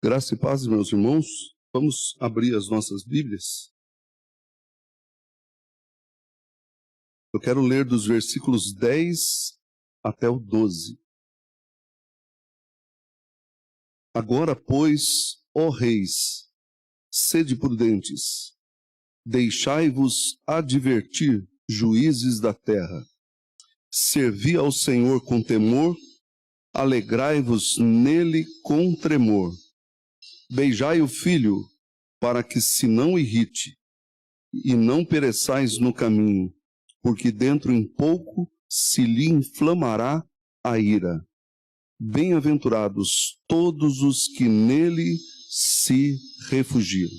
Graça e paz, meus irmãos. Vamos abrir as nossas Bíblias. Eu quero ler dos versículos 10 até o 12. Agora, pois, ó reis, sede prudentes, deixai-vos advertir, juízes da terra. Servi ao Senhor com temor, alegrai-vos nele com tremor. Beijai o filho, para que se não irrite, e não pereçais no caminho, porque dentro em pouco se lhe inflamará a ira. Bem-aventurados todos os que nele se refugiam.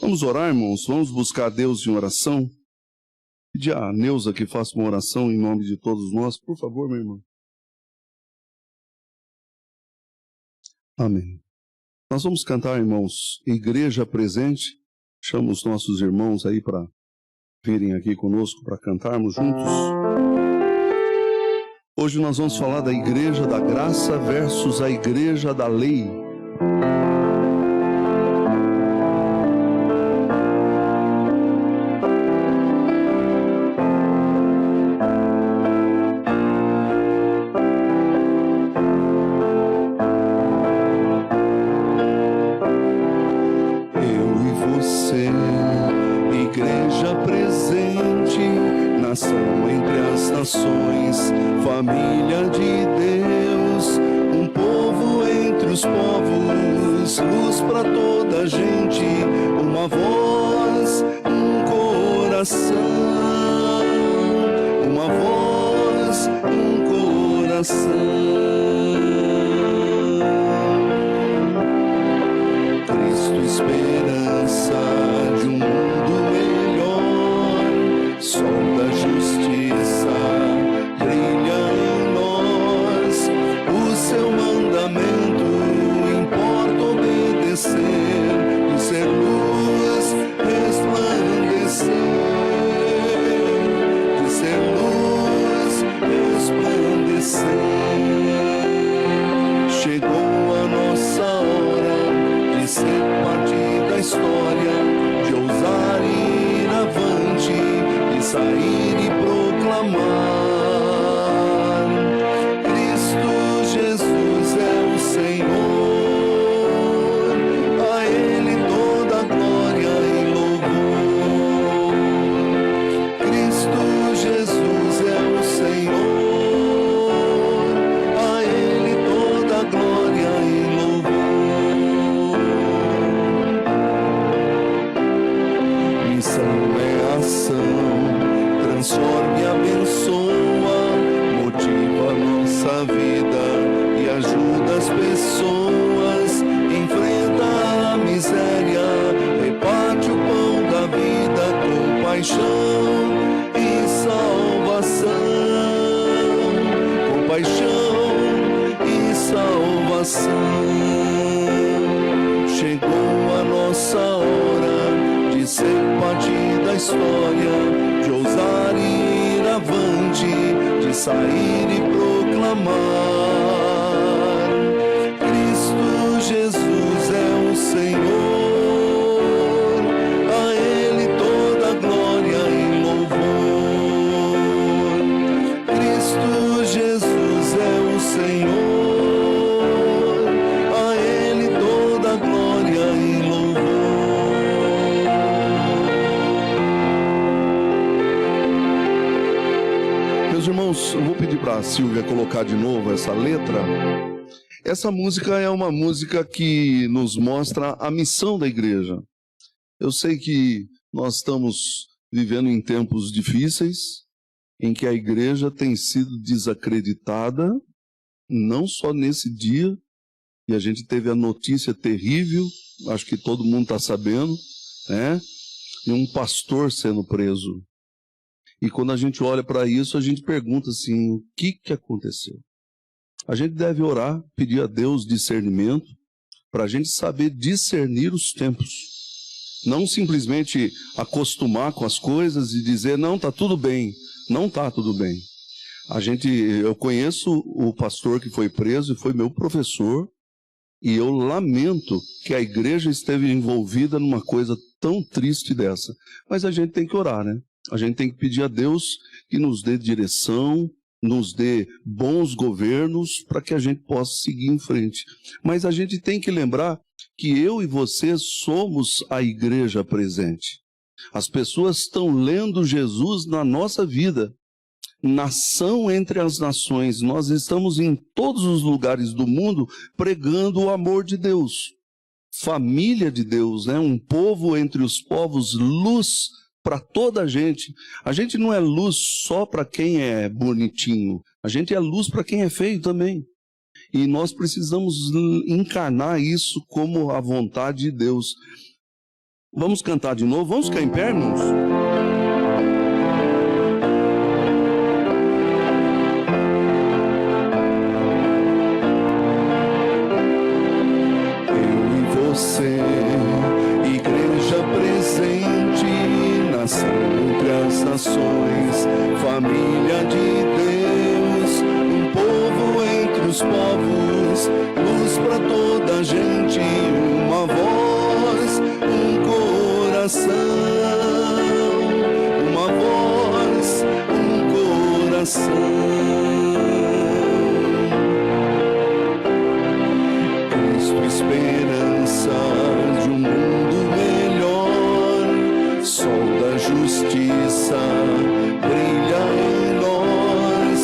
Vamos orar, irmãos? Vamos buscar a Deus em oração? Pedir a Neuza que faça uma oração em nome de todos nós. Por favor, meu irmão. Amém. Nós vamos cantar, irmãos, Igreja Presente. Chamo os nossos irmãos aí para virem aqui conosco para cantarmos juntos. Hoje nós vamos falar da Igreja da Graça versus a Igreja da Lei. Família de Deus, um povo entre os povos, luz para toda a gente, uma voz, um coração, uma voz, um coração. Cristo, esperança de um mundo melhor, sol da justiça, brilha em nós, o seu mandamento importa obedecer, de ser luz, resplandecer, de ser luz, resplandecer. Chegou a nossa hora de ser parte da história, de ousar ir avante, de sair e proclamar. Transforma e abençoa, motiva a nossa vida e ajuda as pessoas, enfrenta a miséria, reparte o pão da vida com paixão e salvação, com paixão e salvação. Chegou a nossa hora de ser parte da história, de ousar ir avante, de sair e proclamar. Cristo Jesus é o Senhor, a Ele toda glória e louvor. Cristo Jesus é o Senhor, a Ele toda glória e louvor. Irmãos, eu vou pedir para a Silvia colocar de novo essa letra. Essa música é uma música que nos mostra a missão da igreja. Eu sei que nós estamos vivendo em tempos difíceis, em que a igreja tem sido desacreditada, não só nesse dia, e a gente teve a notícia terrível, acho que todo mundo está sabendo, né? De um pastor sendo preso. E quando a gente olha para isso, a gente pergunta assim, o que aconteceu? A gente deve orar, pedir a Deus discernimento, para a gente saber discernir os tempos. Não simplesmente acostumar com as coisas e dizer, não, está tudo bem. Não está tudo bem. Eu conheço o pastor que foi preso e foi meu professor, E eu lamento que a igreja esteve envolvida numa coisa tão triste dessa. Mas a gente tem que orar, né? A gente tem que pedir a Deus que nos dê direção, nos dê bons governos para que a gente possa seguir em frente. Mas a gente tem que lembrar que eu e você somos a igreja presente. As pessoas estão lendo Jesus na nossa vida. Nação entre as nações, nós estamos em todos os lugares do mundo pregando o amor de Deus. Família de Deus, né? Um povo entre os povos, luz para toda a gente. A gente não é luz só para quem é bonitinho, a gente é luz para quem é feio também. E nós precisamos encarnar isso como a vontade de Deus. Vamos cantar de novo? Vamos ficar em pé, irmãos? Você, igreja presente, nação entre as nações, família de Deus, um povo entre os povos, luz para toda a gente, uma voz, um coração, uma voz, um coração. Esperança de um mundo melhor, sol da justiça brilha em nós,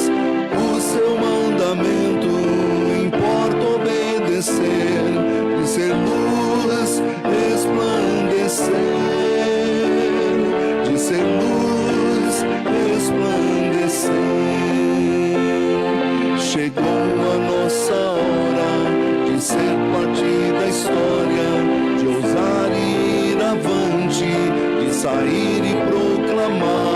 o seu mandamento importa obedecer, de ser luz resplandecer, de ser luz resplandecer. Chegou a nossa hora de ser parte da história, de ousar e ir avante, de sair e proclamar.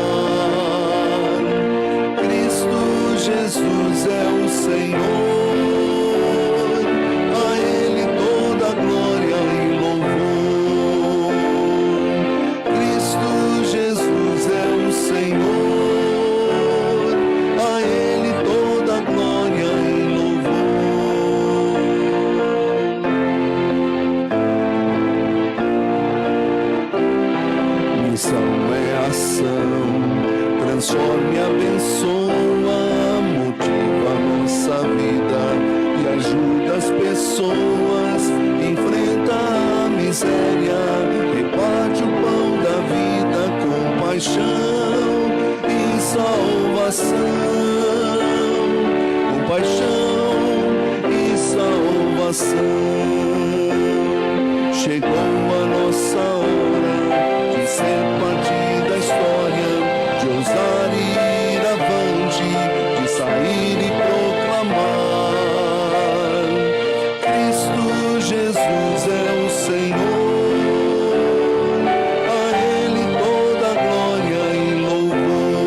Cristo Jesus é o Senhor, a Ele toda a glória e louvor. Cristo Jesus é o Senhor, a Ele toda a glória e louvor. Missão é ação, transforma e abençoa, motiva a nossa vida e ajuda as pessoas, enfrenta a miséria, reparte o pão da vida com paixão e salvação, com paixão e salvação. Chegou a nossa hora de ser parte da história, de ousar e ir avante, de sair e proclamar. Cristo Jesus é o Senhor, a Ele toda a glória e louvor.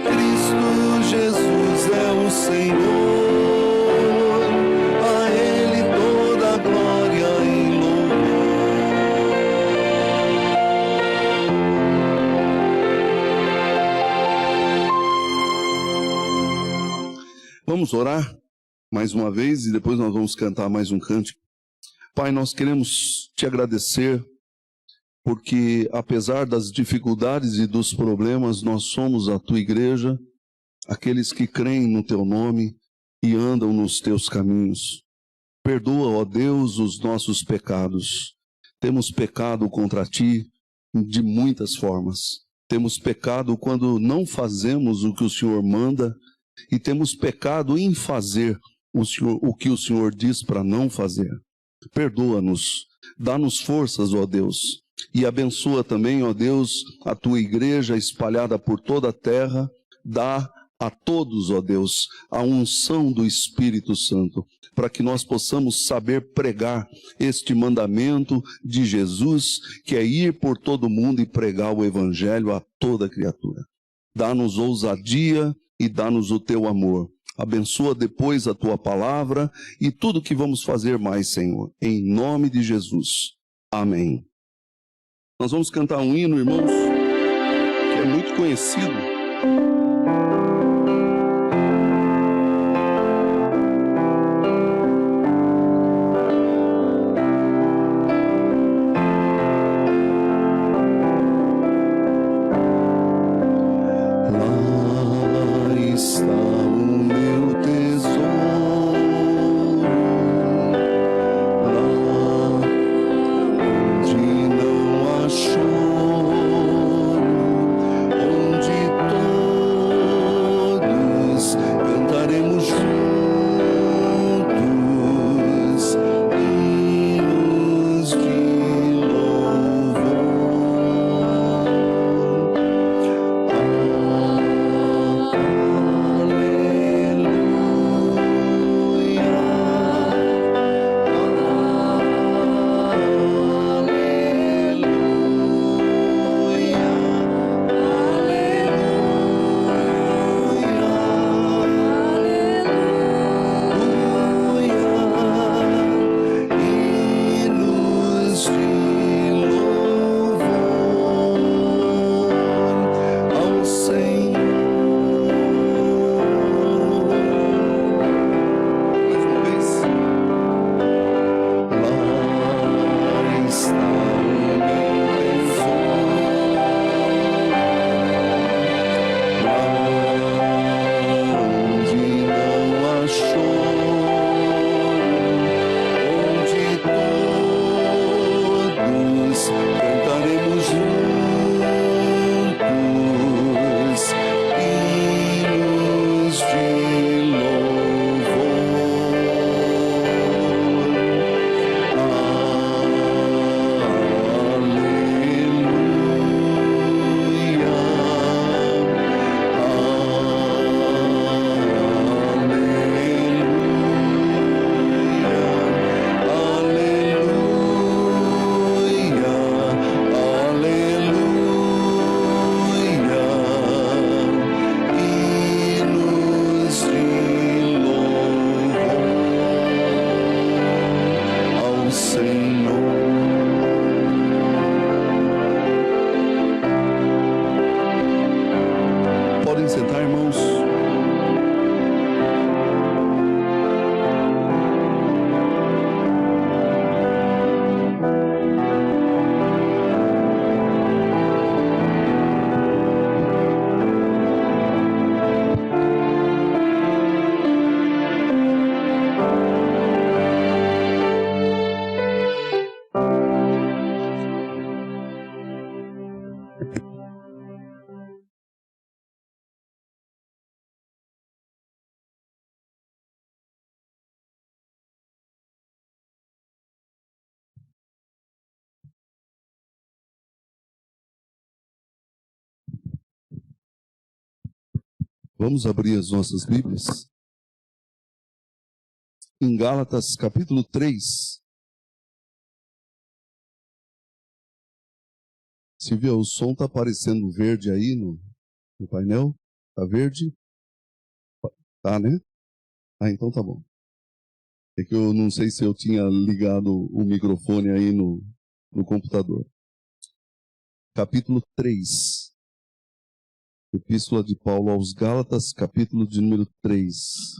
Cristo Jesus é o Senhor, a Ele toda a glória e louvor. Vamos orar mais uma vez e depois nós vamos cantar mais um cântico. Pai, nós queremos te agradecer porque apesar das dificuldades e dos problemas, nós somos a tua igreja, aqueles que creem no teu nome e andam nos teus caminhos. Perdoa, ó Deus, os nossos pecados. Temos pecado contra ti de muitas formas. Temos pecado quando não fazemos o que o Senhor manda e temos pecado em fazer o que o Senhor diz para não fazer. Perdoa-nos, dá-nos forças, ó Deus, e abençoa também, ó Deus, a tua igreja espalhada por toda a terra. Dá a todos, ó Deus, a unção do Espírito Santo, para que nós possamos saber pregar este mandamento de Jesus, que é ir por todo mundo e pregar o Evangelho a toda criatura. Dá-nos ousadia e dá-nos o teu amor. Abençoa depois a tua palavra e tudo que vamos fazer mais, Senhor. Em nome de Jesus. Amém. Nós vamos cantar um hino, irmãos, que é muito conhecido. Vamos abrir as nossas Bíblias em Gálatas capítulo 3. Silvia, o som está aparecendo verde aí no painel? Está verde? Tá, né? Ah, então tá bom. É que eu não sei se eu tinha ligado o microfone aí no computador. Capítulo 3. Epístola de Paulo aos Gálatas, capítulo de número 3.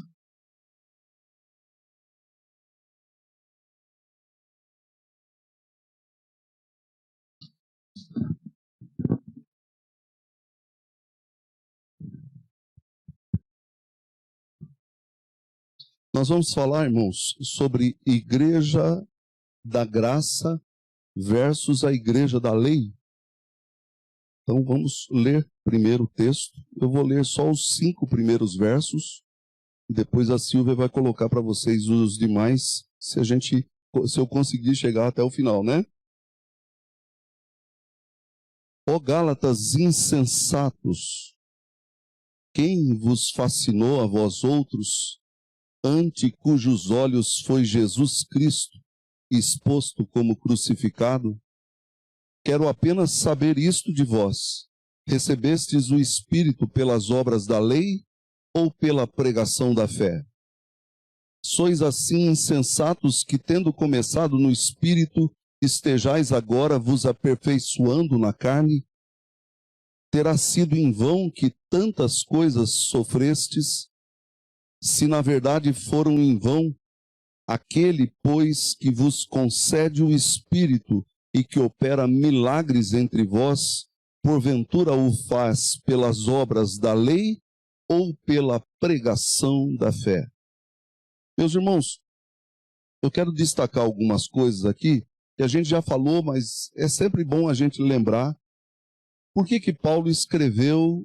Nós vamos falar, irmãos, sobre igreja da graça versus a igreja da lei. Então vamos ler primeiro o texto. Eu vou ler só os 5 primeiros versos. Depois a Silvia vai colocar para vocês os demais, se eu conseguir chegar até o final, né? Ó Gálatas insensatos, quem vos fascinou a vós outros, ante cujos olhos foi Jesus Cristo exposto como crucificado? Quero apenas saber isto de vós: recebestes o Espírito pelas obras da lei ou pela pregação da fé? Sois assim insensatos que, tendo começado no Espírito, estejais agora vos aperfeiçoando na carne? Terá sido em vão que tantas coisas sofrestes, se na verdade foram em vão? Aquele, pois, que vos concede o Espírito e que opera milagres entre vós, porventura o faz pelas obras da lei ou pela pregação da fé? Meus irmãos, eu quero destacar algumas coisas aqui, que a gente já falou, mas é sempre bom a gente lembrar. Por que Paulo escreveu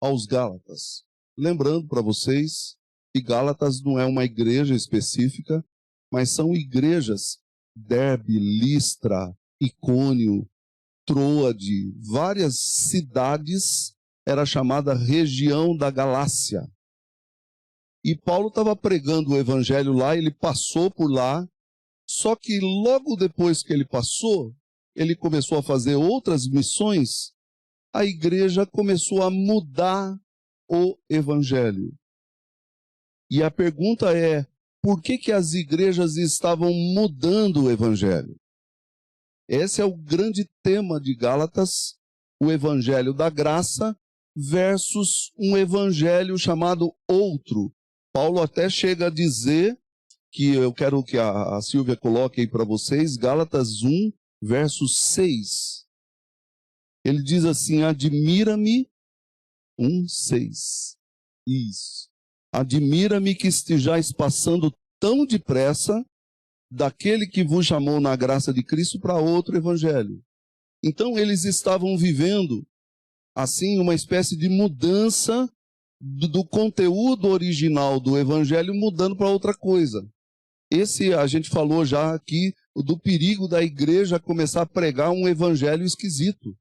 aos Gálatas? Lembrando para vocês que Gálatas não é uma igreja específica, mas são igrejas, Derbe, Listra, Icônio, Troade, várias cidades, era chamada região da Galácia. E Paulo estava pregando o evangelho lá, ele passou por lá, só que logo depois que ele passou, ele começou a fazer outras missões, a igreja começou a mudar o evangelho. E a pergunta é, por que as igrejas estavam mudando o evangelho? Esse é o grande tema de Gálatas, o evangelho da graça versus um evangelho chamado outro. Paulo até chega a dizer, que eu quero que a Silvia coloque aí para vocês, Gálatas 1, verso 6. Ele diz assim, admira-me, 1:6. Isso. Admira-me que estejais passando tão depressa daquele que vos chamou na graça de Cristo para outro evangelho. Então eles estavam vivendo, assim, uma espécie de mudança do conteúdo original do evangelho, mudando para outra coisa. A gente falou já aqui do perigo da igreja começar a pregar um evangelho esquisito.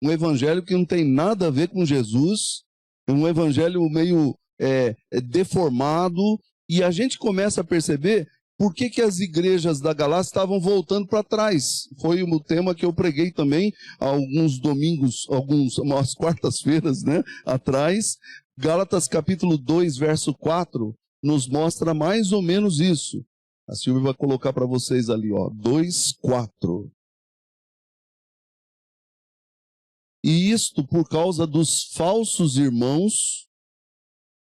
Um evangelho que não tem nada a ver com Jesus, um evangelho meio deformado, e a gente começa a perceber por que as igrejas da Galácia estavam voltando para trás. Foi o tema que eu preguei também há alguns domingos, umas quartas-feiras, né, atrás. Gálatas capítulo 2, verso 4, nos mostra mais ou menos isso. A Silvia vai colocar para vocês ali, ó, 2:4. E isto por causa dos falsos irmãos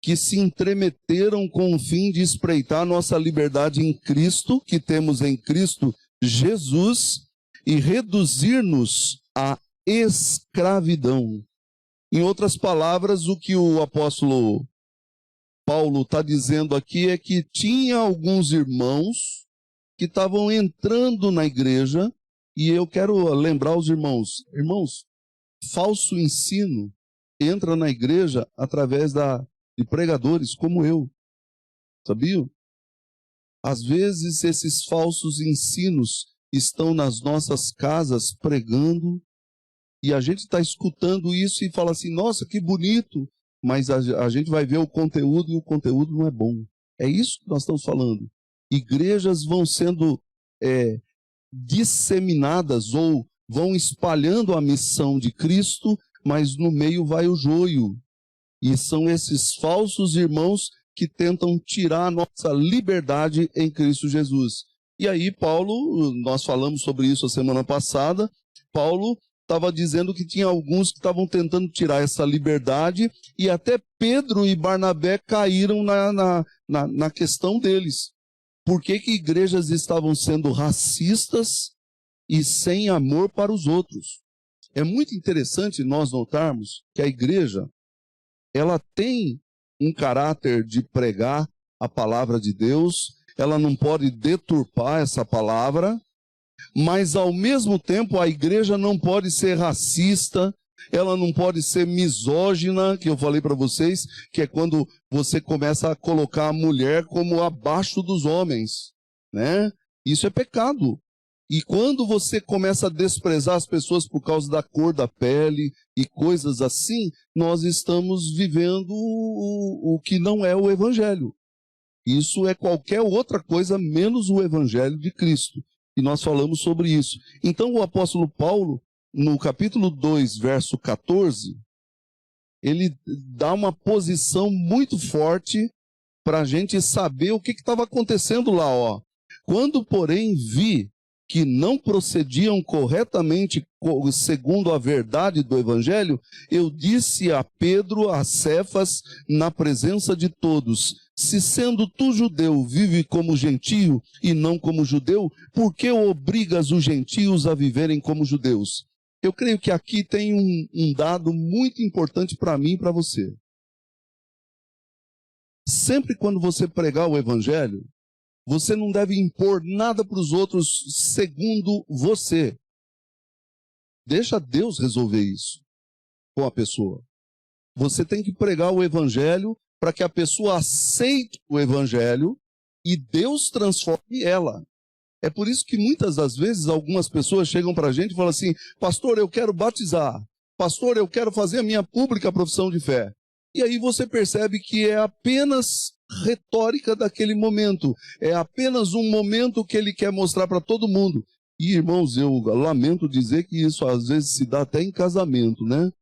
que se entremeteram com o fim de espreitar nossa liberdade em Cristo, que temos em Cristo Jesus, e reduzir-nos à escravidão. Em outras palavras, o que o apóstolo Paulo está dizendo aqui é que tinha alguns irmãos que estavam entrando na igreja, e eu quero lembrar os irmãos, falso ensino entra na igreja através de pregadores como eu, sabiam? Às vezes esses falsos ensinos estão nas nossas casas pregando, e a gente está escutando isso e fala assim, nossa, que bonito, mas a gente vai ver o conteúdo e o conteúdo não é bom. É isso que nós estamos falando. Igrejas vão sendo disseminadas ou vão espalhando a missão de Cristo, mas no meio vai o joio. E são esses falsos irmãos que tentam tirar a nossa liberdade em Cristo Jesus. E aí Paulo, nós falamos sobre isso a semana passada, Paulo estava dizendo que tinha alguns que estavam tentando tirar essa liberdade, e até Pedro e Barnabé caíram na questão deles. Por que igrejas estavam sendo racistas e sem amor para os outros? É muito interessante nós notarmos que a igreja, ela tem um caráter de pregar a palavra de Deus, ela não pode deturpar essa palavra, mas ao mesmo tempo a igreja não pode ser racista, ela não pode ser misógina, que eu falei para vocês, que é quando você começa a colocar a mulher como abaixo dos homens, né? Isso é pecado. E quando você começa a desprezar as pessoas por causa da cor da pele e coisas assim, nós estamos vivendo o que não é o evangelho. Isso é qualquer outra coisa menos o evangelho de Cristo. E nós falamos sobre isso. Então o apóstolo Paulo, no capítulo 2, verso 14, ele dá uma posição muito forte para a gente saber o que estava acontecendo lá. Ó. Quando, porém, vi que não procediam corretamente segundo a verdade do evangelho, eu disse a Pedro, a Cefas, na presença de todos: se sendo tu judeu, vive como gentio e não como judeu, por que obrigas os gentios a viverem como judeus? Eu creio que aqui tem um dado muito importante para mim e para você. Sempre quando você pregar o evangelho, você não deve impor nada para os outros segundo você. Deixa Deus resolver isso com a pessoa. Você tem que pregar o evangelho para que a pessoa aceite o evangelho e Deus transforme ela. É por isso que muitas das vezes algumas pessoas chegam para a gente e falam assim: pastor, eu quero batizar. Pastor, eu quero fazer a minha pública profissão de fé. E aí você percebe que é apenas retórica daquele momento. É apenas um momento que ele quer mostrar para todo mundo. E, irmãos, eu lamento dizer que isso às vezes se dá até em casamento, né?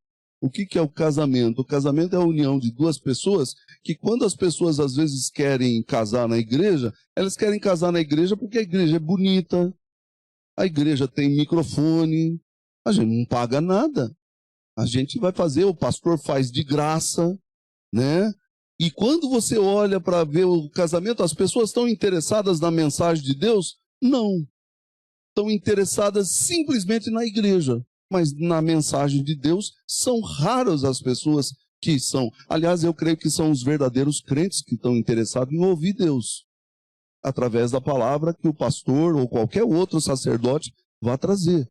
O que é o casamento? O casamento é a união de duas pessoas que, quando as pessoas às vezes querem casar na igreja, elas querem casar na igreja porque a igreja é bonita, a igreja tem microfone, a gente não paga nada. A gente vai fazer, o pastor faz de graça, né? E quando você olha para ver o casamento, as pessoas estão interessadas na mensagem de Deus? Não. Estão interessadas simplesmente na igreja. Mas na mensagem de Deus, são raras as pessoas que são. Aliás, eu creio que são os verdadeiros crentes que estão interessados em ouvir Deus, através da palavra que o pastor ou qualquer outro sacerdote vai trazer.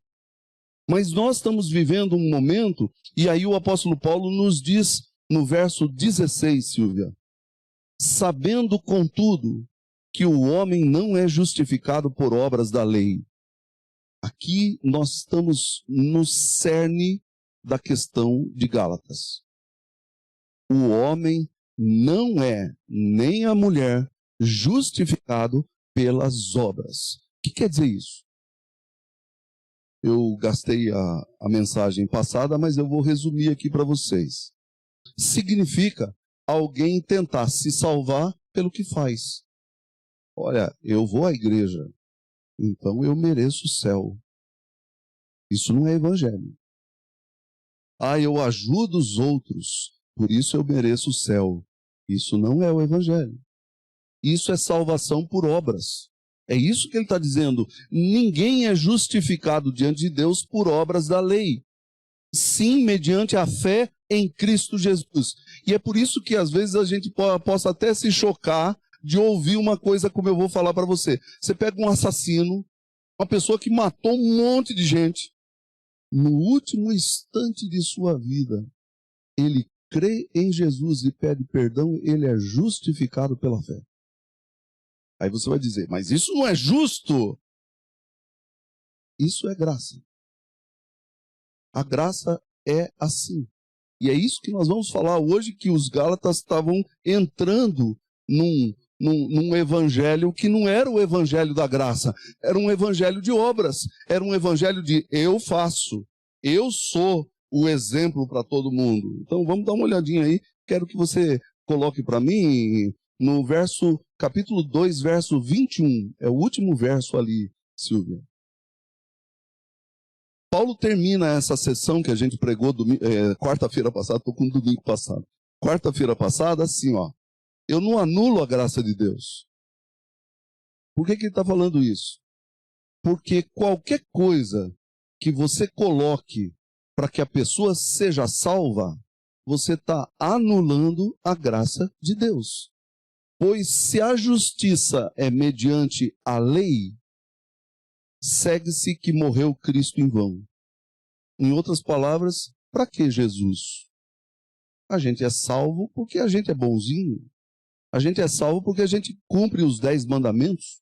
Mas nós estamos vivendo um momento, e aí o apóstolo Paulo nos diz no verso 16, Silvia: sabendo, contudo, que o homem não é justificado por obras da lei. Aqui nós estamos no cerne da questão de Gálatas. O homem não é, nem a mulher, justificado pelas obras. O que quer dizer isso? Eu gastei a mensagem passada, mas eu vou resumir aqui para vocês. Significa alguém tentar se salvar pelo que faz. Olha, eu vou à igreja, então eu mereço o céu. Isso não é evangelho. Ah, eu ajudo os outros, por isso eu mereço o céu. Isso não é o evangelho. Isso é salvação por obras. É isso que ele está dizendo. Ninguém é justificado diante de Deus por obras da lei. Sim, mediante a fé em Cristo Jesus. E é por isso que às vezes a gente possa até se chocar de ouvir uma coisa como eu vou falar para você. Você pega um assassino, uma pessoa que matou um monte de gente, no último instante de sua vida, ele crê em Jesus e pede perdão, ele é justificado pela fé. Aí você vai dizer, mas isso não é justo. Isso é graça. A graça é assim. E é isso que nós vamos falar hoje, que os Gálatas estavam entrando num evangelho que não era o evangelho da graça, era um evangelho de obras, era um evangelho de eu faço, eu sou o exemplo para todo mundo. Então vamos dar uma olhadinha aí, quero que você coloque para mim no capítulo 2, verso 21, é o último verso ali, Silvia. Paulo termina essa sessão que a gente pregou quarta-feira passada, estou com domingo passado. Quarta-feira passada, assim, ó. Eu não anulo a graça de Deus. Por que ele está falando isso? Porque qualquer coisa que você coloque para que a pessoa seja salva, você está anulando a graça de Deus. Pois se a justiça é mediante a lei, segue-se que morreu Cristo em vão. Em outras palavras, para que Jesus? A gente é salvo porque a gente é bonzinho. A gente é salvo porque a gente cumpre os 10 mandamentos.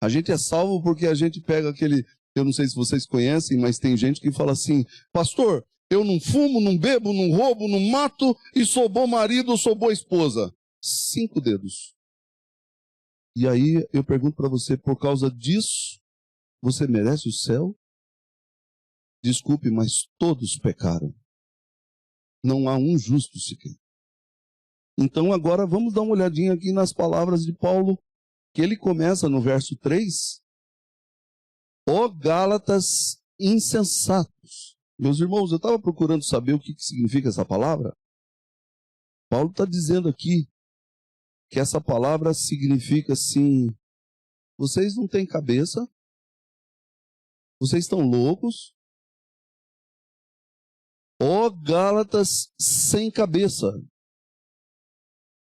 A gente é salvo porque a gente pega aquele... Eu não sei se vocês conhecem, mas tem gente que fala assim, pastor, eu não fumo, não bebo, não roubo, não mato e sou bom marido, sou boa esposa. 5 dedos. E aí eu pergunto para você, por causa disso, você merece o céu? Desculpe, mas todos pecaram. Não há um justo sequer. Então agora vamos dar uma olhadinha aqui nas palavras de Paulo, que ele começa no verso 3. Ó Gálatas insensatos. Meus irmãos, eu estava procurando saber o que significa essa palavra. Paulo está dizendo aqui que essa palavra significa assim, vocês não têm cabeça, vocês estão loucos. Ó Gálatas sem cabeça.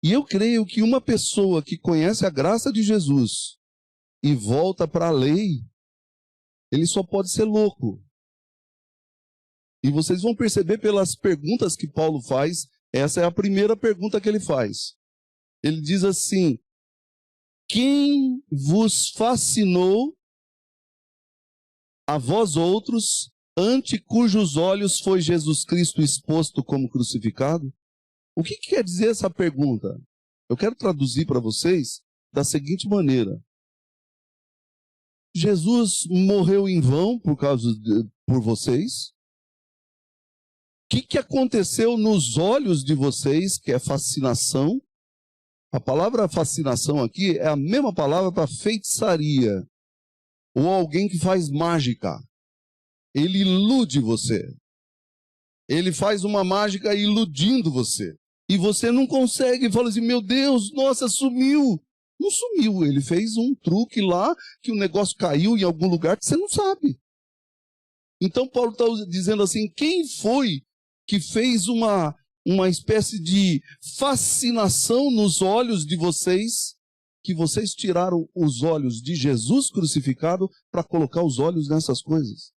E eu creio que uma pessoa que conhece a graça de Jesus e volta para a lei, ele só pode ser louco. E vocês vão perceber pelas perguntas que Paulo faz, essa é a primeira pergunta que ele faz. Ele diz assim, quem vos fascinou a vós outros, ante cujos olhos foi Jesus Cristo exposto como crucificado? O que quer dizer essa pergunta? Eu quero traduzir para vocês da seguinte maneira. Jesus morreu em vão por vocês? O que aconteceu nos olhos de vocês, que é fascinação? A palavra fascinação aqui é a mesma palavra para feitiçaria, ou alguém que faz mágica. Ele ilude você. Ele faz uma mágica iludindo você. E você não consegue, fala assim, meu Deus, nossa, sumiu. Não sumiu, ele fez um truque lá, que o negócio caiu em algum lugar que você não sabe. Então Paulo está dizendo assim, quem foi que fez uma espécie de fascinação nos olhos de vocês, que vocês tiraram os olhos de Jesus crucificado para colocar os olhos nessas coisas?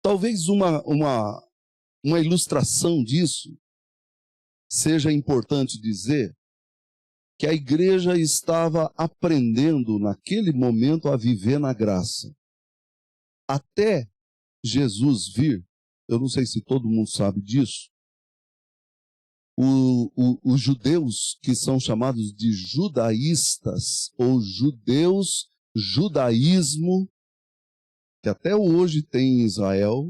Talvez uma ilustração disso seja importante dizer que a igreja estava aprendendo naquele momento a viver na graça. Até Jesus vir, eu não sei se todo mundo sabe disso, os judeus que são chamados de judaístas, ou judeus, judaísmo, que até hoje tem em Israel,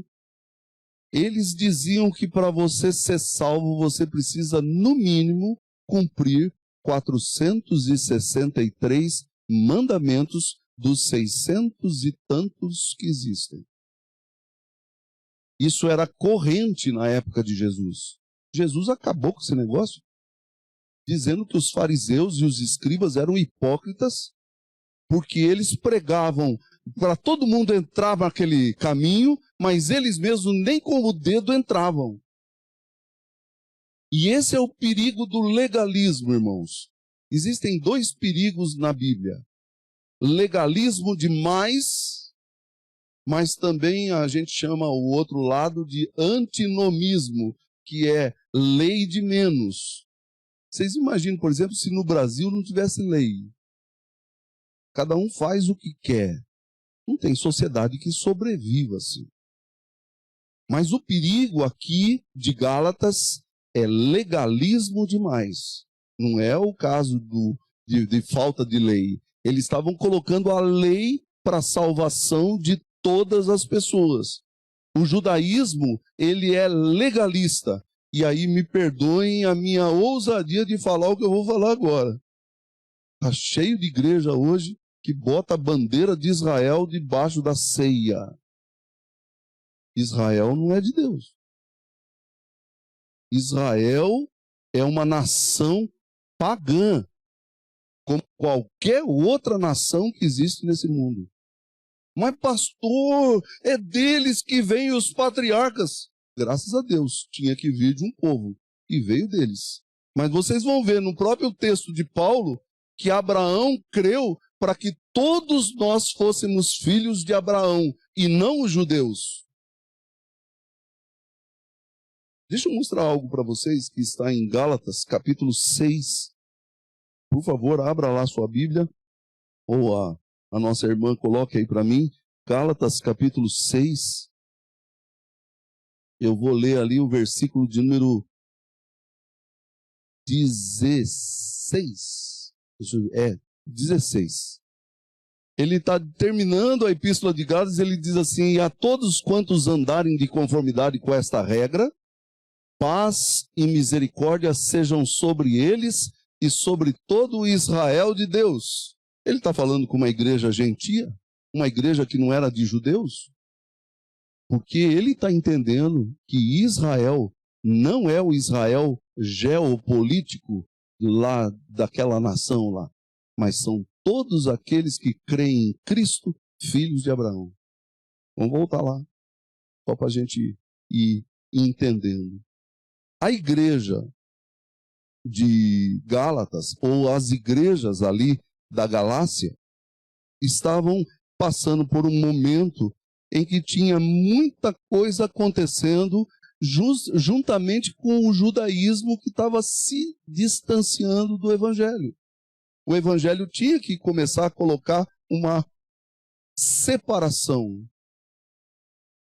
eles diziam que para você ser salvo, você precisa, no mínimo, cumprir 463 mandamentos dos 600 e tantos que existem. Isso era corrente na época de Jesus. Jesus acabou com esse negócio, dizendo que os fariseus e os escribas eram hipócritas, porque eles pregavam para todo mundo entrar naquele caminho, mas eles mesmos nem com o dedo entravam. E esse é o perigo do legalismo, irmãos. Existem 2 perigos na Bíblia. Legalismo demais, mas também a gente chama o outro lado de antinomismo, que é lei de menos. Vocês imaginam, por exemplo, se no Brasil não tivesse lei. Cada um faz o que quer. Não tem sociedade que sobreviva assim. Mas o perigo aqui de Gálatas é legalismo demais. Não é o caso de falta de lei. Eles estavam colocando a lei para a salvação de todas as pessoas. O judaísmo, ele é legalista. E aí me perdoem a minha ousadia de falar o que eu vou falar agora. Está cheio de igreja hoje que bota a bandeira de Israel debaixo da ceia. Israel não é de Deus. Israel é uma nação pagã, como qualquer outra nação que existe nesse mundo. Mas, pastor, é deles que vêm os patriarcas. Graças a Deus, tinha que vir de um povo, e veio deles. Mas vocês vão ver no próprio texto de Paulo que Abraão creu para que todos nós fôssemos filhos de Abraão, e não os judeus. Deixa eu mostrar algo para vocês que está em Gálatas, capítulo 6. Por favor, abra lá sua Bíblia, ou a nossa irmã coloque aí para mim, Gálatas, capítulo 6. Eu vou ler ali o versículo de número 16. 16. Ele está terminando a epístola de Gálatas, ele diz assim: e a todos quantos andarem de conformidade com esta regra, paz e misericórdia sejam sobre eles e sobre todo o Israel de Deus. Ele está falando com uma igreja gentia, uma igreja que não era de judeus, porque ele está entendendo que Israel não é o Israel geopolítico lá daquela nação lá, mas são todos aqueles que creem em Cristo, filhos de Abraão. Vamos voltar lá, só para a gente ir entendendo. A igreja de Gálatas, ou as igrejas ali da Galácia, estavam passando por um momento em que tinha muita coisa acontecendo juntamente com o judaísmo que estava se distanciando do evangelho. O evangelho tinha que começar a colocar uma separação.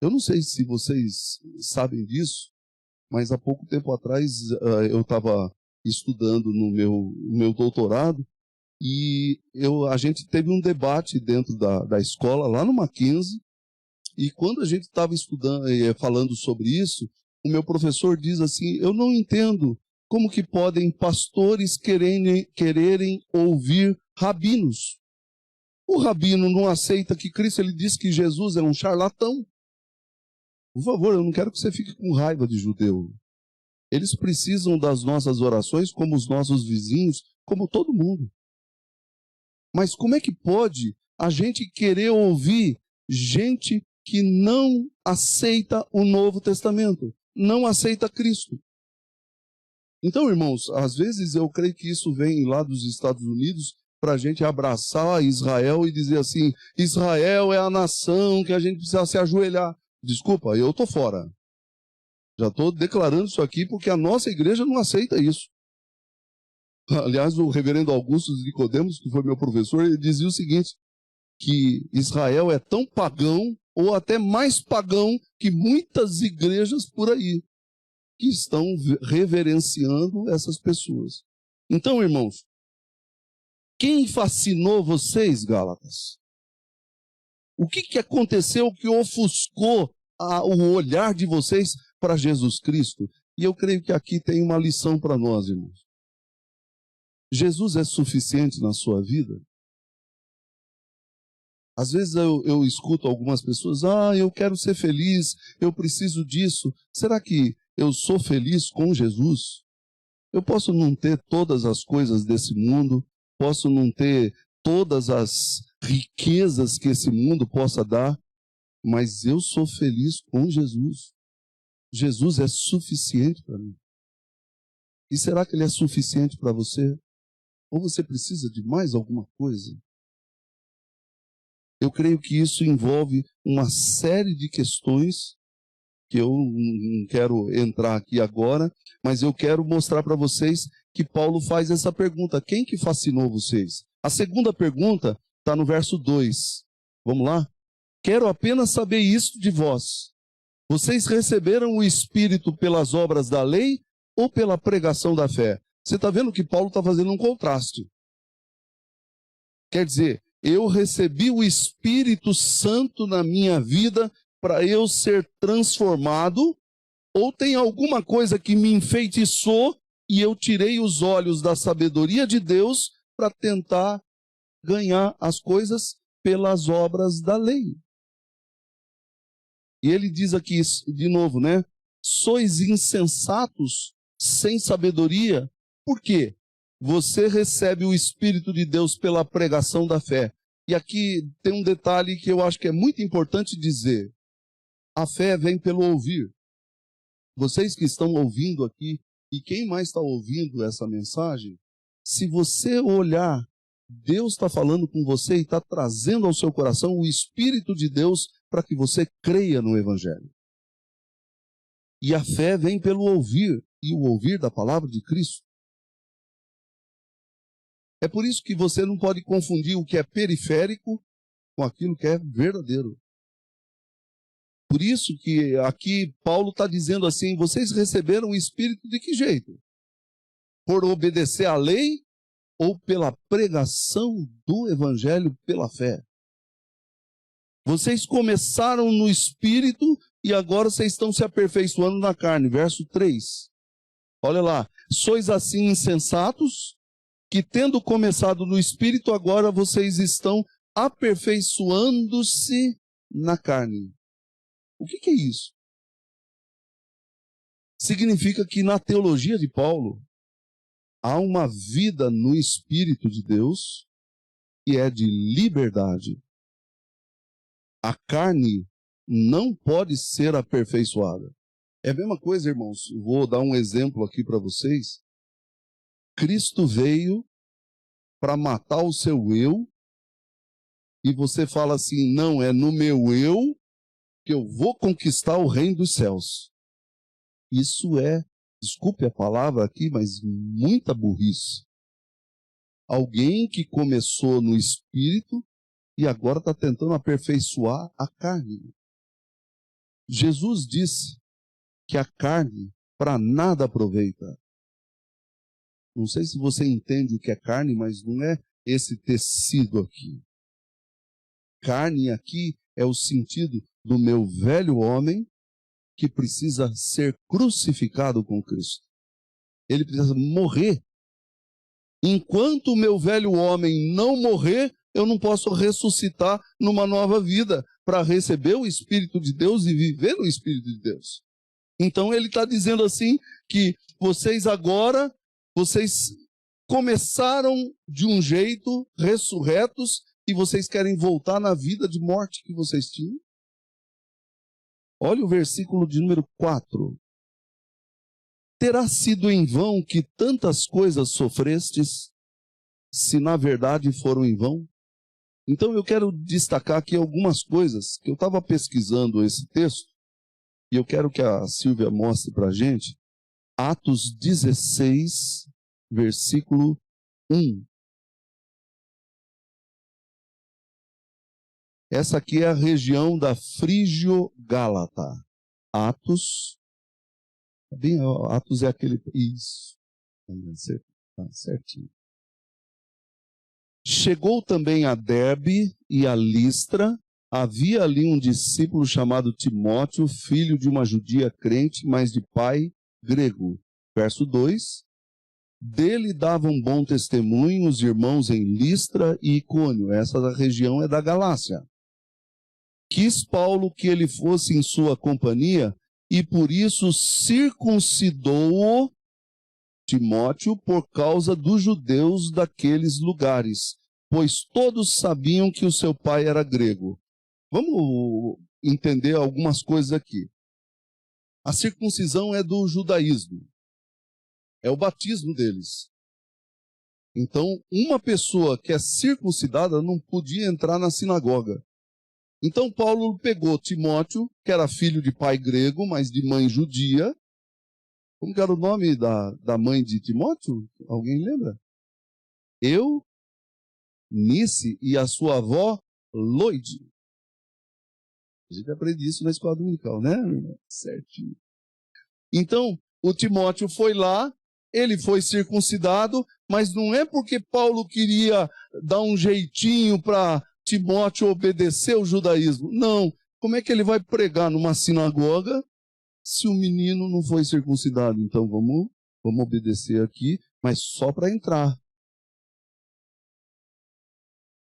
Eu não sei se vocês sabem disso, mas há pouco tempo atrás eu estava estudando no meu doutorado e a gente teve um debate dentro da escola, lá no Mackenzie, e quando a gente estava estudando, falando sobre isso, o meu professor diz assim: eu não entendo como que podem pastores quererem ouvir rabinos. O rabino não aceita que Cristo, ele diz que Jesus é um charlatão. Por favor, eu não quero que você fique com raiva de judeu. Eles precisam das nossas orações como os nossos vizinhos, como todo mundo. Mas como é que pode a gente querer ouvir gente que não aceita o Novo Testamento, não aceita Cristo? Então, irmãos, às vezes eu creio que isso vem lá dos Estados Unidos para a gente abraçar Israel e dizer assim: Israel é a nação que a gente precisa se ajoelhar. Desculpa, eu estou fora. Já estou declarando isso aqui porque a nossa igreja não aceita isso. Aliás, o reverendo Augusto de Nicodemos, que foi meu professor, ele dizia o seguinte, que Israel é tão pagão, ou até mais pagão, que muitas igrejas por aí, que estão reverenciando essas pessoas. Então, irmãos, quem fascinou vocês, Gálatas? O que aconteceu que ofuscou o olhar de vocês para Jesus Cristo? E eu creio que aqui tem uma lição para nós, irmãos. Jesus é suficiente na sua vida? Às vezes eu escuto algumas pessoas: eu quero ser feliz, eu preciso disso. Será que eu sou feliz com Jesus? Eu posso não ter todas as coisas desse mundo, posso não ter todas as riquezas que esse mundo possa dar, mas eu sou feliz com Jesus. Jesus é suficiente para mim. E será que ele é suficiente para você? Ou você precisa de mais alguma coisa? Eu creio que isso envolve uma série de questões que eu não quero entrar aqui agora, mas eu quero mostrar para vocês que Paulo faz essa pergunta: quem que fascinou vocês? A segunda pergunta está no verso 2. Vamos lá? Quero apenas saber isso de vós. Vocês receberam o Espírito pelas obras da lei ou pela pregação da fé? Você está vendo que Paulo está fazendo um contraste. Quer dizer, eu recebi o Espírito Santo na minha vida para eu ser transformado, ou tem alguma coisa que me enfeitiçou e eu tirei os olhos da sabedoria de Deus para tentar ganhar as coisas pelas obras da lei. E ele diz aqui de novo, né? Sois insensatos, sem sabedoria. Por quê? Você recebe o Espírito de Deus pela pregação da fé. E aqui tem um detalhe que eu acho que é muito importante dizer. A fé vem pelo ouvir. Vocês que estão ouvindo aqui, e quem mais está ouvindo essa mensagem, se você olhar, Deus está falando com você e está trazendo ao seu coração o Espírito de Deus para que você creia no Evangelho. E a fé vem pelo ouvir, e o ouvir da palavra de Cristo. É por isso que você não pode confundir o que é periférico com aquilo que é verdadeiro. Por isso que aqui Paulo está dizendo assim, vocês receberam o Espírito de que jeito? Por obedecer à lei ou pela pregação do Evangelho pela fé? Vocês começaram no Espírito e agora vocês estão se aperfeiçoando na carne. Verso 3. Olha lá. Sois assim insensatos, que tendo começado no Espírito, agora vocês estão aperfeiçoando-se na carne. O que é isso? Significa que na teologia de Paulo, há uma vida no Espírito de Deus que é de liberdade. A carne não pode ser aperfeiçoada. É a mesma coisa, irmãos. Vou dar um exemplo aqui para vocês. Cristo veio para matar o seu eu, e você fala assim, não, é no meu eu que eu vou conquistar o reino dos céus. Isso é, desculpe a palavra aqui, mas muita burrice. Alguém que começou no Espírito e agora está tentando aperfeiçoar a carne. Jesus disse que a carne para nada aproveita. Não sei se você entende o que é carne, mas não é esse tecido aqui. Carne aqui é o sentido do meu velho homem que precisa ser crucificado com Cristo. Ele precisa morrer. Enquanto o meu velho homem não morrer, eu não posso ressuscitar numa nova vida para receber o Espírito de Deus e viver no Espírito de Deus. Então ele está dizendo assim que vocês agora, vocês começaram de um jeito, ressurretos, e vocês querem voltar na vida de morte que vocês tinham. Olha o versículo de número 4. Terá sido em vão que tantas coisas sofrestes, se na verdade foram em vão? Então eu quero destacar aqui algumas coisas, que eu estava pesquisando esse texto, e eu quero que a Silvia mostre para a gente. Atos 16, versículo 1. Essa aqui é a região da Frígio-Gálata. Atos é aquele... Isso. Tá certinho. Chegou também a Derbe e a Listra. Havia ali um discípulo chamado Timóteo, filho de uma judia crente, mas de pai grego. Verso 2. Dele davam bom testemunho os irmãos em Listra e Icônio. Essa região é da Galácia. Quis Paulo que ele fosse em sua companhia e por isso circuncidou Timóteo por causa dos judeus daqueles lugares, pois todos sabiam que o seu pai era grego. Vamos entender algumas coisas aqui. A circuncisão é do judaísmo. É o batismo deles. Então, uma pessoa que é circuncidada não podia entrar na sinagoga. Então, Paulo pegou Timóteo, que era filho de pai grego, mas de mãe judia. Como que era o nome da mãe de Timóteo? Alguém lembra? Eunice, e a sua avó, Loide. A gente aprende isso na escola dominical, né? Certinho. Então, o Timóteo foi lá, ele foi circuncidado, mas não é porque Paulo queria dar um jeitinho para Timóteo obedecer o judaísmo. Não. Como é que ele vai pregar numa sinagoga se o menino não foi circuncidado? Então vamos obedecer aqui, mas só para entrar.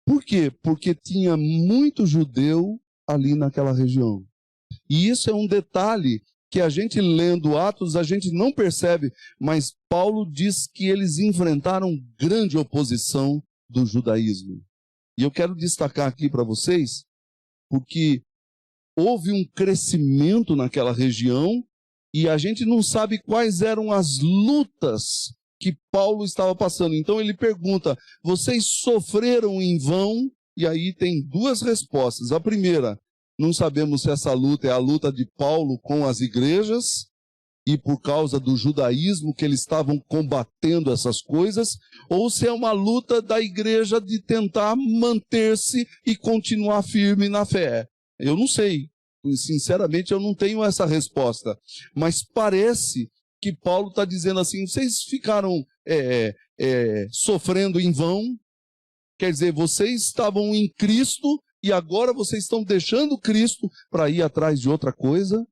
Por quê? Porque tinha muito judeu ali naquela região. E isso é um detalhe que a gente lendo Atos, a gente não percebe, mas Paulo diz que eles enfrentaram grande oposição do judaísmo. E eu quero destacar aqui para vocês, porque houve um crescimento naquela região e a gente não sabe quais eram as lutas que Paulo estava passando. Então ele pergunta, vocês sofreram em vão? E aí tem duas respostas. A primeira, não sabemos se essa luta é a luta de Paulo com as igrejas, e por causa do judaísmo que eles estavam combatendo essas coisas, ou se é uma luta da igreja de tentar manter-se e continuar firme na fé. Eu não sei, sinceramente eu não tenho essa resposta, mas parece que Paulo está dizendo assim, vocês ficaram sofrendo em vão, quer dizer, vocês estavam em Cristo e agora vocês estão deixando Cristo para ir atrás de outra coisa.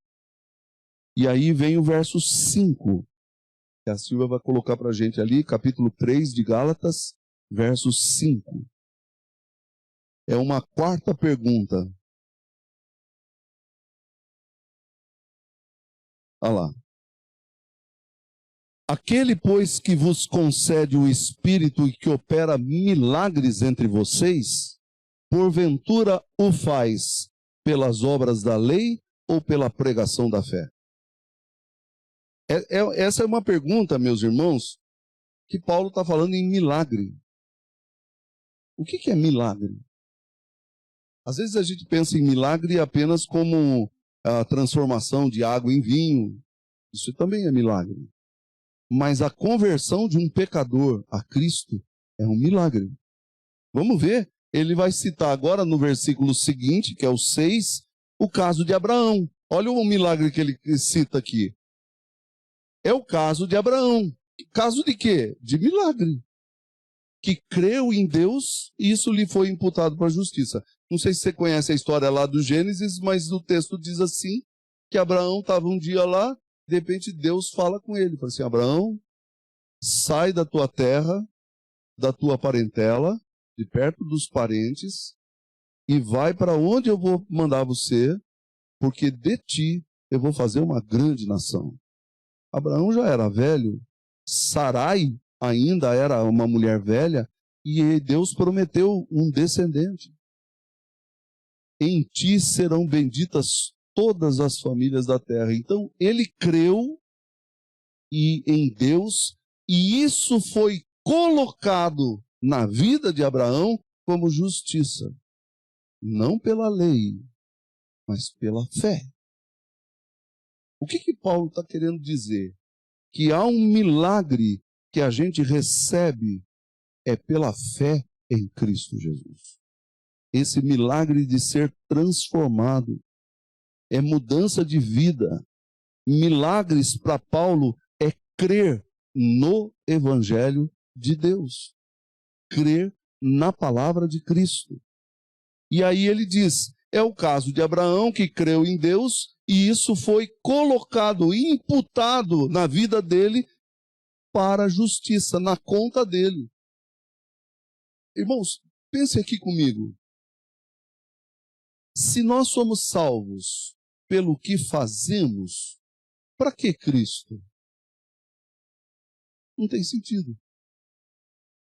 E aí vem o verso 5, que a Silvia vai colocar para a gente ali, capítulo 3 de Gálatas, verso 5. É uma quarta pergunta. Olha lá. Aquele, pois, que vos concede o Espírito e que opera milagres entre vocês, porventura o faz pelas obras da lei ou pela pregação da fé? Essa é uma pergunta, meus irmãos, que Paulo está falando em milagre. O que é milagre? Às vezes a gente pensa em milagre apenas como a transformação de água em vinho. Isso também é milagre. Mas a conversão de um pecador a Cristo é um milagre. Vamos ver. Ele vai citar agora no versículo seguinte, que é o 6, o caso de Abraão. Olha o milagre que ele cita aqui. É o caso de Abraão. Caso de quê? De milagre. Que creu em Deus e isso lhe foi imputado para a justiça. Não sei se você conhece a história lá do Gênesis, mas o texto diz assim, que Abraão estava um dia lá, de repente Deus fala com ele. Fala assim, Abraão, sai da tua terra, da tua parentela, de perto dos parentes, e vai para onde eu vou mandar você, porque de ti eu vou fazer uma grande nação. Abraão já era velho, Sarai ainda era uma mulher velha, e Deus prometeu um descendente. Em ti serão benditas todas as famílias da terra. Então, ele creu em Deus, e isso foi colocado na vida de Abraão como justiça. Não pela lei, mas pela fé. O que Paulo está querendo dizer? Que há um milagre que a gente recebe pela fé em Cristo Jesus. Esse milagre de ser transformado é mudança de vida. Milagres para Paulo é crer no Evangelho de Deus, crer na palavra de Cristo. E aí ele diz, é o caso de Abraão que creu em Deus e isso foi colocado, imputado na vida dele para a justiça, na conta dele. Irmãos, pense aqui comigo. Se nós somos salvos pelo que fazemos, para que Cristo? Não tem sentido.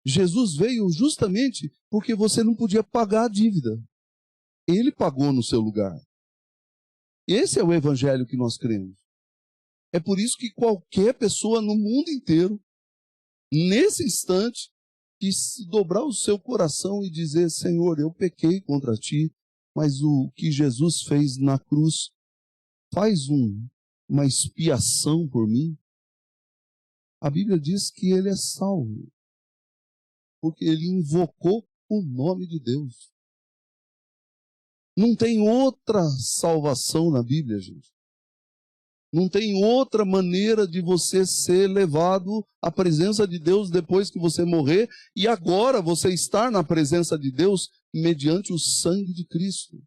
Jesus veio justamente porque você não podia pagar a dívida. Ele pagou no seu lugar. Esse é o evangelho que nós cremos. É por isso que qualquer pessoa no mundo inteiro, nesse instante, que se dobrar o seu coração e dizer, Senhor, eu pequei contra ti, mas o que Jesus fez na cruz faz uma expiação por mim. A Bíblia diz que ele é salvo, porque ele invocou o nome de Deus. Não tem outra salvação na Bíblia, gente. Não tem outra maneira de você ser levado à presença de Deus depois que você morrer e agora você estar na presença de Deus mediante o sangue de Cristo.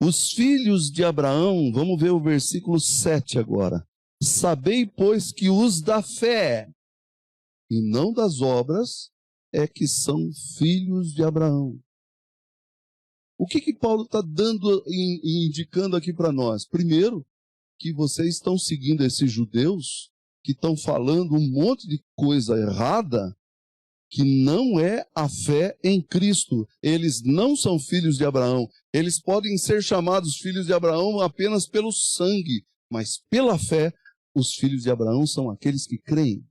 Os filhos de Abraão, vamos ver o versículo 7 agora. Sabei, pois, que os da fé e não das obras é que são filhos de Abraão. O que Paulo está dando e indicando aqui para nós? Primeiro, que vocês estão seguindo esses judeus que estão falando um monte de coisa errada, que não é a fé em Cristo. Eles não são filhos de Abraão. Eles podem ser chamados filhos de Abraão apenas pelo sangue, mas pela fé, os filhos de Abraão são aqueles que creem.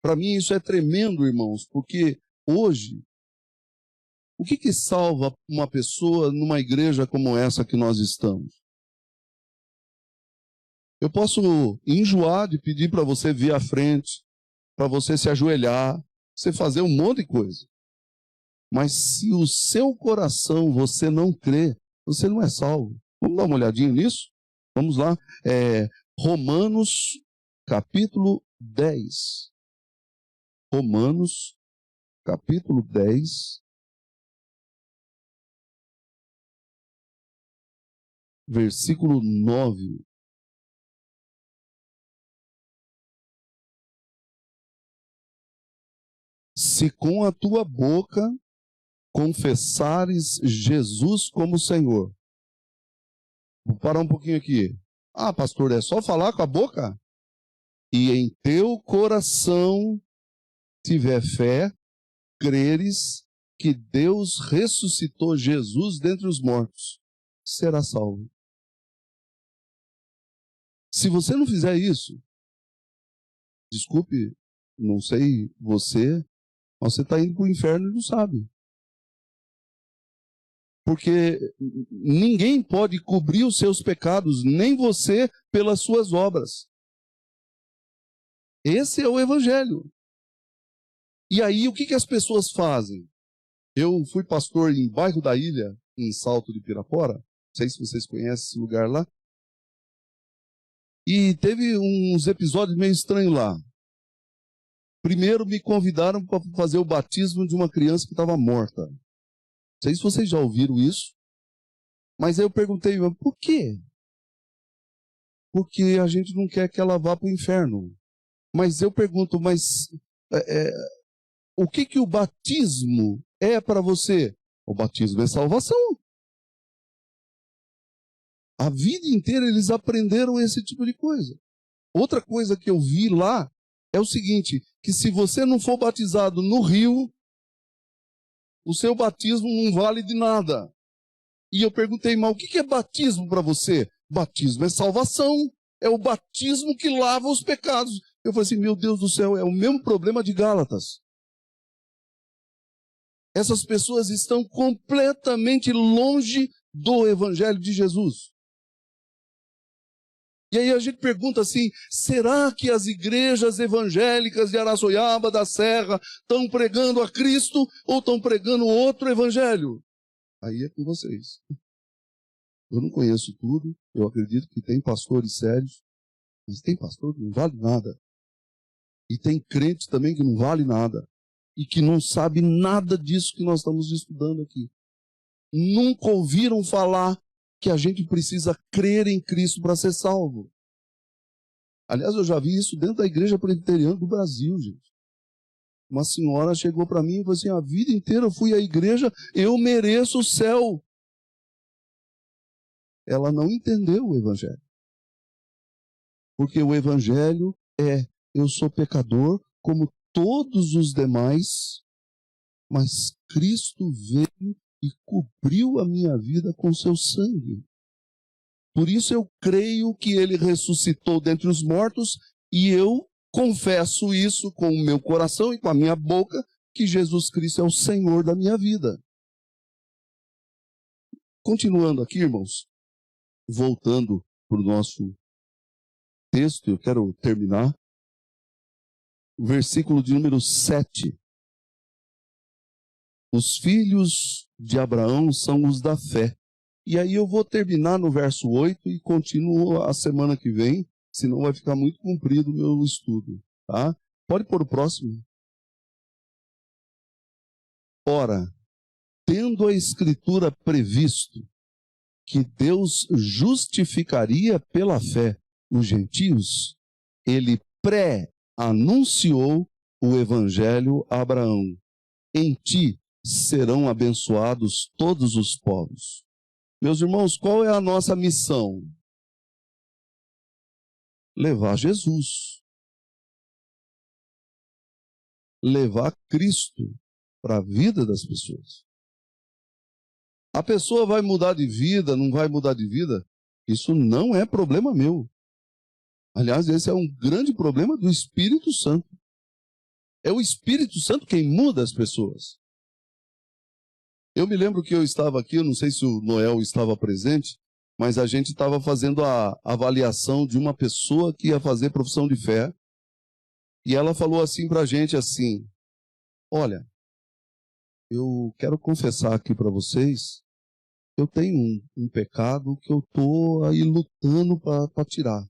Para mim isso é tremendo, irmãos, porque hoje, o que salva uma pessoa numa igreja como essa que nós estamos? Eu posso enjoar de pedir para você vir à frente, para você se ajoelhar, você fazer um monte de coisa. Mas se o seu coração você não crê, você não é salvo. Vamos dar uma olhadinha nisso? Vamos lá. Romanos, capítulo 10. Romanos, capítulo 10. Versículo 9. Se com a tua boca confessares Jesus como Senhor. Vou parar um pouquinho aqui. Ah, pastor, é só falar com a boca? E em teu coração tiver fé, creres que Deus ressuscitou Jesus dentre os mortos, será salvo. Se você não fizer isso, desculpe, não sei você está indo para o inferno e não sabe. Porque ninguém pode cobrir os seus pecados, nem você pelas suas obras. Esse é o Evangelho. E aí, o que as pessoas fazem? Eu fui pastor em Bairro da Ilha, em Salto de Pirapora. Não sei se vocês conhecem esse lugar lá. E teve uns episódios meio estranhos lá. Primeiro me convidaram para fazer o batismo de uma criança que estava morta. Não sei se vocês já ouviram isso. Mas aí eu perguntei, por quê? Porque a gente não quer que ela vá para o inferno. Mas eu pergunto, o que o batismo é para você? O batismo é salvação. A vida inteira eles aprenderam esse tipo de coisa. Outra coisa que eu vi lá é o seguinte, que se você não for batizado no rio, o seu batismo não vale de nada. E eu perguntei, mas o que é batismo para você? Batismo é salvação, é o batismo que lava os pecados. Eu falei assim, meu Deus do céu, é o mesmo problema de Gálatas. Essas pessoas estão completamente longe do Evangelho de Jesus. E aí a gente pergunta assim, será que as igrejas evangélicas de Araçoiaba, da Serra, estão pregando a Cristo ou estão pregando outro evangelho? Aí é com vocês. Eu não conheço tudo, eu acredito que tem pastores sérios, mas tem pastor que não vale nada. E tem crente também que não vale nada. E que não sabe nada disso que nós estamos estudando aqui. Nunca ouviram falar que a gente precisa crer em Cristo para ser salvo. Aliás, eu já vi isso dentro da igreja presbiteriana do Brasil, gente. Uma senhora chegou para mim e falou assim, a vida inteira eu fui à igreja, eu mereço o céu. Ela não entendeu o evangelho. Porque o evangelho eu sou pecador como todos os demais, mas Cristo veio e cobriu a minha vida com seu sangue. Por isso eu creio que ele ressuscitou dentre os mortos e eu confesso isso com o meu coração e com a minha boca que Jesus Cristo é o Senhor da minha vida. Continuando aqui, irmãos, voltando para o nosso texto, eu quero terminar. O versículo de número 7. Os filhos de Abraão são os da fé. E aí eu vou terminar no verso 8 e continuo a semana que vem, senão vai ficar muito comprido o meu estudo, tá? Pode pôr o próximo. Ora, tendo a Escritura previsto que Deus justificaria pela fé os gentios, ele pré-anunciou o Evangelho a Abraão. Em ti serão abençoados todos os povos. Meus irmãos, qual é a nossa missão? Levar Jesus. Levar Cristo para a vida das pessoas. A pessoa vai mudar de vida, não vai mudar de vida? Isso não é problema meu. Aliás, esse é um grande problema do Espírito Santo. É o Espírito Santo quem muda as pessoas. Eu me lembro que eu estava aqui, eu não sei se o Noel estava presente, mas a gente estava fazendo a avaliação de uma pessoa que ia fazer profissão de fé. E ela falou assim para a gente assim, olha, eu quero confessar aqui para vocês, eu tenho um pecado que eu estou aí lutando para tirar.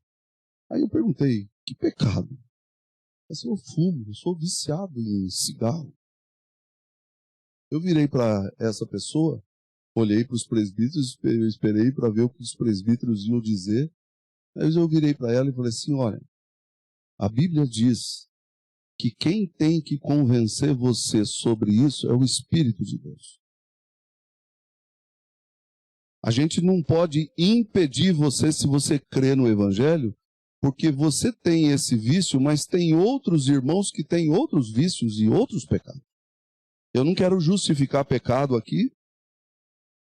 Aí eu perguntei, que pecado? Eu fumo, eu sou viciado em cigarro. Eu virei para essa pessoa, olhei para os presbíteros, esperei para ver o que os presbíteros iam dizer. Aí eu virei para ela e falei assim, olha, a Bíblia diz que quem tem que convencer você sobre isso é o Espírito de Deus. A gente não pode impedir você se você crê no Evangelho, porque você tem esse vício, mas tem outros irmãos que têm outros vícios e outros pecados. Eu não quero justificar pecado aqui,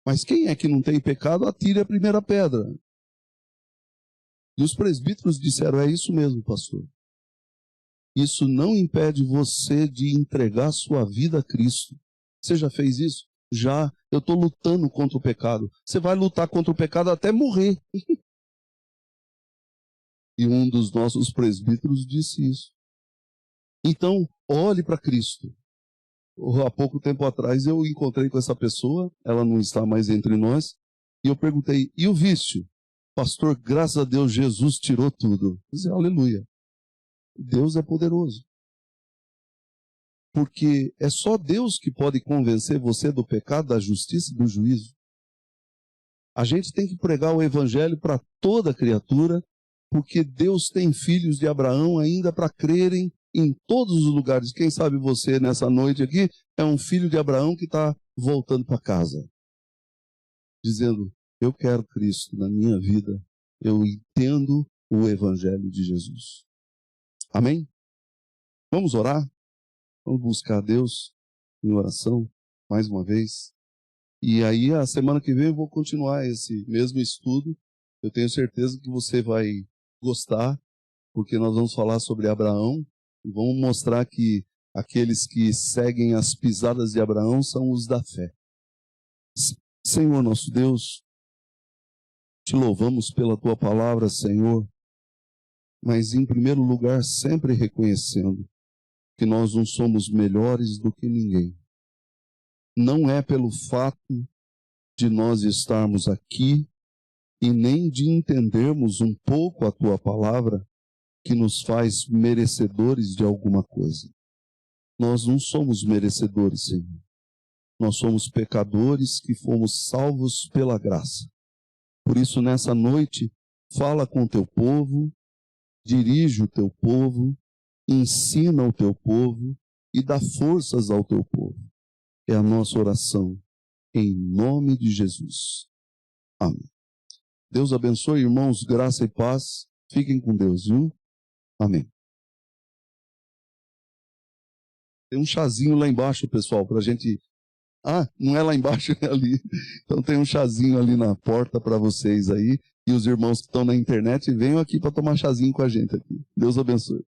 mas quem é que não tem pecado, atire a primeira pedra. E os presbíteros disseram, é isso mesmo, pastor. Isso não impede você de entregar sua vida a Cristo. Você já fez isso? Já. Eu estou lutando contra o pecado. Você vai lutar contra o pecado até morrer. E um dos nossos presbíteros disse isso. Então, olhe para Cristo. Há pouco tempo atrás eu encontrei com essa pessoa, ela não está mais entre nós, e eu perguntei, e o vício? Pastor, graças a Deus, Jesus tirou tudo. Eu disse, aleluia. Deus é poderoso. Porque é só Deus que pode convencer você do pecado, da justiça e do juízo. A gente tem que pregar o Evangelho para toda criatura, porque Deus tem filhos de Abraão ainda para crerem em todos os lugares. Quem sabe você, nessa noite aqui, é um filho de Abraão que está voltando para casa. Dizendo, eu quero Cristo na minha vida. Eu entendo o Evangelho de Jesus. Amém? Vamos orar? Vamos buscar a Deus em oração, mais uma vez. E aí, a semana que vem, eu vou continuar esse mesmo estudo. Eu tenho certeza que você vai gostar, porque nós vamos falar sobre Abraão. E vamos mostrar que aqueles que seguem as pisadas de Abraão são os da fé. Senhor nosso Deus, te louvamos pela tua palavra, Senhor, mas em primeiro lugar sempre reconhecendo que nós não somos melhores do que ninguém. Não é pelo fato de nós estarmos aqui e nem de entendermos um pouco a tua palavra que nos faz merecedores de alguma coisa. Nós não somos merecedores, Senhor. Nós somos pecadores que fomos salvos pela graça. Por isso, nessa noite, fala com o teu povo, dirige o teu povo, ensina o teu povo e dá forças ao teu povo. É a nossa oração, em nome de Jesus. Amém. Deus abençoe, irmãos, graça e paz. Fiquem com Deus, viu? Amém. Tem um chazinho lá embaixo, pessoal, para a gente... Ah, não é lá embaixo, é ali. Então tem um chazinho ali na porta para vocês aí. E os irmãos que estão na internet, venham aqui para tomar chazinho com a gente aqui. Deus abençoe.